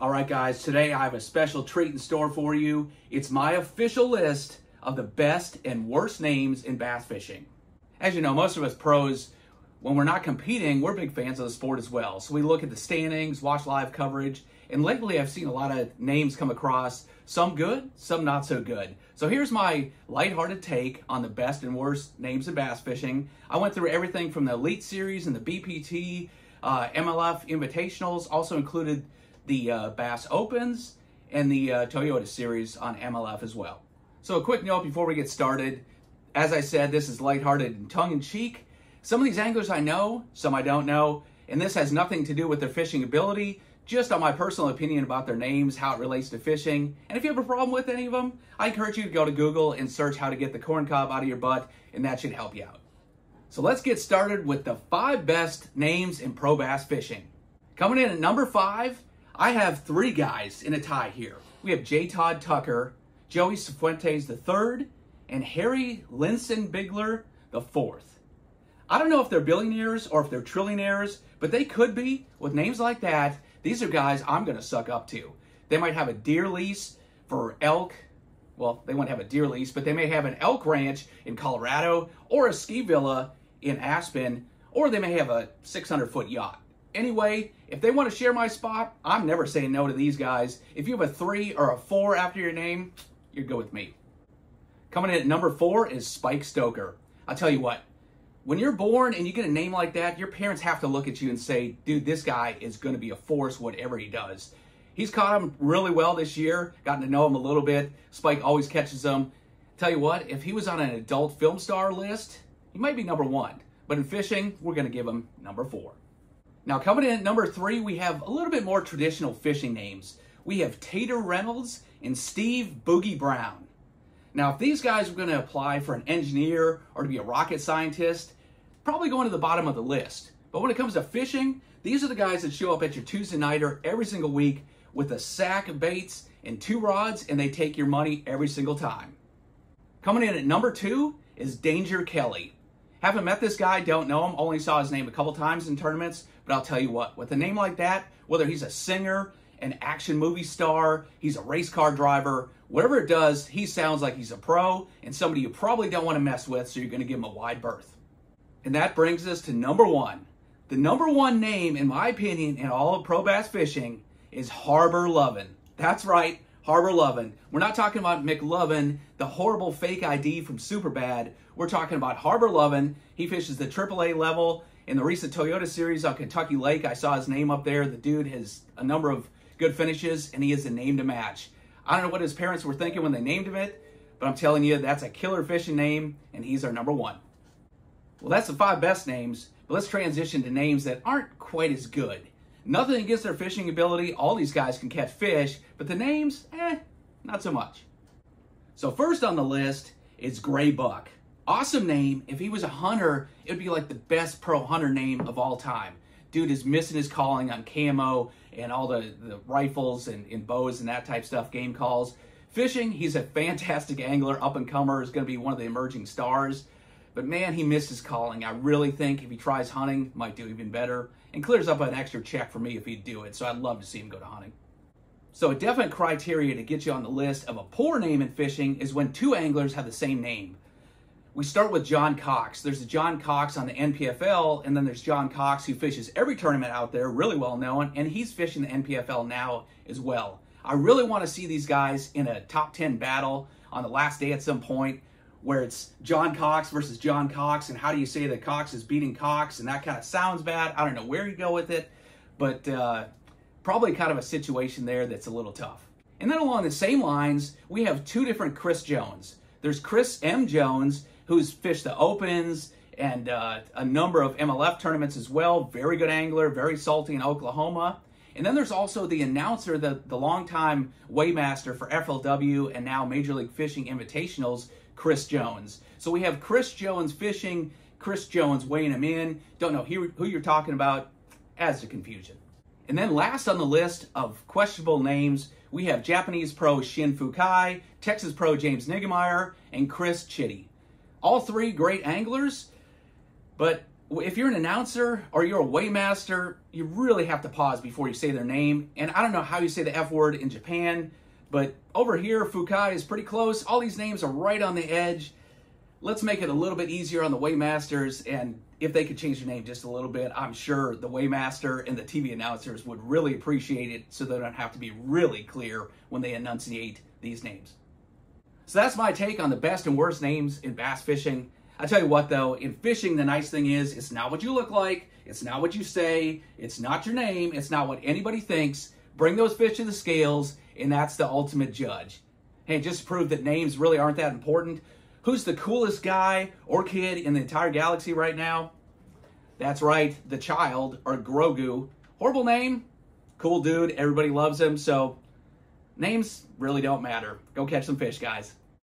All right, guys, today I have a special treat in store for you. It's my official list of the best and worst names in bass fishing. As you know, most of us pros, when we're not competing, we're big fans of the sport as well. So we look at the standings, watch live coverage, and lately I've seen a lot of names come across, some good, some not so good. So here's my lighthearted take on the best and worst names in bass fishing. I went through everything from the Elite Series and the BPT, MLF Invitationals, also included the Bass Opens and the Toyota Series on MLF as well. So a quick note before we get started. As I said, this is lighthearted and tongue-in-cheek. Some of these anglers I know, some I don't know, and this has nothing to do with their fishing ability, just on my personal opinion about their names, how it relates to fishing. And if you have a problem with any of them, I encourage you to go to Google and search how to get the corn cob out of your butt, and that should help you out. So let's get started with the 5 best names in pro bass fishing. Coming in at number 5, I have 3 guys in a tie here. We have J. Todd Tucker, Joey Cifuentes III, and Harry Linson Bigler IV. I don't know if they're billionaires or if they're trillionaires, but they could be. With names like that, these are guys I'm going to suck up to. They might have a deer lease for elk. Well, they won't have a deer lease, but they may have an elk ranch in Colorado or a ski villa in Aspen, or they may have a 600-foot yacht. Anyway, if they want to share my spot, I'm never saying no to these guys. If you have a 3 or a 4 after your name, you're good with me. Coming in at number 4 is Spike Stoker. I'll tell you what, when you're born and you get a name like that, your parents have to look at you and say, dude, this guy is going to be a force, whatever he does. He's caught him really well this year, gotten to know him a little bit. Spike always catches them. Tell you what, if he was on an adult film star list, he might be number 1. But in fishing, we're going to give him number 4. Now, coming in at number 3, we have a little bit more traditional fishing names. We have Tater Reynolds and Steve Boogie Brown. Now, if these guys were going to apply for an engineer or to be a rocket scientist, probably going to the bottom of the list. But when it comes to fishing, these are the guys that show up at your Tuesday nighter every single week with a sack of baits and 2 rods, and they take your money every single time. Coming in at number 2 is Danger Kelly. Haven't met this guy, don't know him, only saw his name a couple times in tournaments, but I'll tell you what, with a name like that, whether he's a singer, an action movie star, he's a race car driver, whatever it does, he sounds like he's a pro and somebody you probably don't want to mess with, so you're going to give him a wide berth. And that brings us to number 1. The number 1 name, in my opinion, in all of pro bass fishing is Harbor Lovin'. That's right, Harbor Lovin'. We're not talking about McLovin, the horrible fake ID from Superbad. We're talking about Harbor Lovin'. He fishes the AAA level. In the recent Toyota Series on Kentucky Lake, I saw his name up there. The dude has a number of good finishes, and he is a name to match. I don't know what his parents were thinking when they named him it, but I'm telling you, that's a killer fishing name, and he's our number 1. Well, that's the 5 best names, but let's transition to names that aren't quite as good. Nothing against their fishing ability. All these guys can catch fish, but the names, not so much. So first on the list is Gray Buck. Awesome name. If he was a hunter, it would be like the best pro hunter name of all time. Dude is missing his calling on camo and all the rifles and bows and that type stuff, game calls. Fishing, he's a fantastic angler, up-and-comer, is going to be one of the emerging stars. But man, he missed his calling. I really think if he tries hunting, might do even better. And clears up an extra check for me if he'd do it. So I'd love to see him go to hunting. So a definite criteria to get you on the list of a poor name in fishing is when 2 anglers have the same name. We start with John Cox. There's a John Cox on the NPFL, and then there's John Cox who fishes every tournament out there, really well known, and he's fishing the NPFL now as well. I really want to see these guys in a top 10 battle on the last day at some point, where it's John Cox versus John Cox, and how do you say that Cox is beating Cox, and that kind of sounds bad. I don't know where you go with it, but probably kind of a situation there that's a little tough. And then along the same lines, we have 2 different Chris Jones. There's Chris M. Jones, who's fished the Opens and a number of MLF tournaments as well. Very good angler, very salty in Oklahoma. And then there's also the announcer, the longtime weighmaster for FLW and now Major League Fishing Invitationals, Chris Jones. So we have Chris Jones fishing, Chris Jones weighing him in. Don't know who you're talking about, adds to confusion. And then last on the list of questionable names, we have Japanese pro Shin Fukai, Texas pro James Niggemeyer, and Chris Chitty. All 3 great anglers, but If you're an announcer or you're a weighmaster, you really have to pause before you say their name. And I don't know how you say the F word in Japan, but over here, Fukai is pretty close. All these names are right on the edge. Let's make it a little bit easier on the weightmasters, and if they could change their name just a little bit, I'm sure the weighmaster and the TV announcers would really appreciate it, so they don't have to be really clear when they enunciate these names. So that's my take on the best and worst names in bass fishing. I tell you what though, in fishing the nice thing is it's not what you look like, it's not what you say, it's not your name, it's not what anybody thinks. Bring those fish to the scales, and that's the ultimate judge. Hey, just to prove that names really aren't that important, who's the coolest guy or kid in the entire galaxy right now? That's right, the Child, or Grogu. Horrible name, cool dude, everybody loves him, so names really don't matter. Go catch some fish, guys.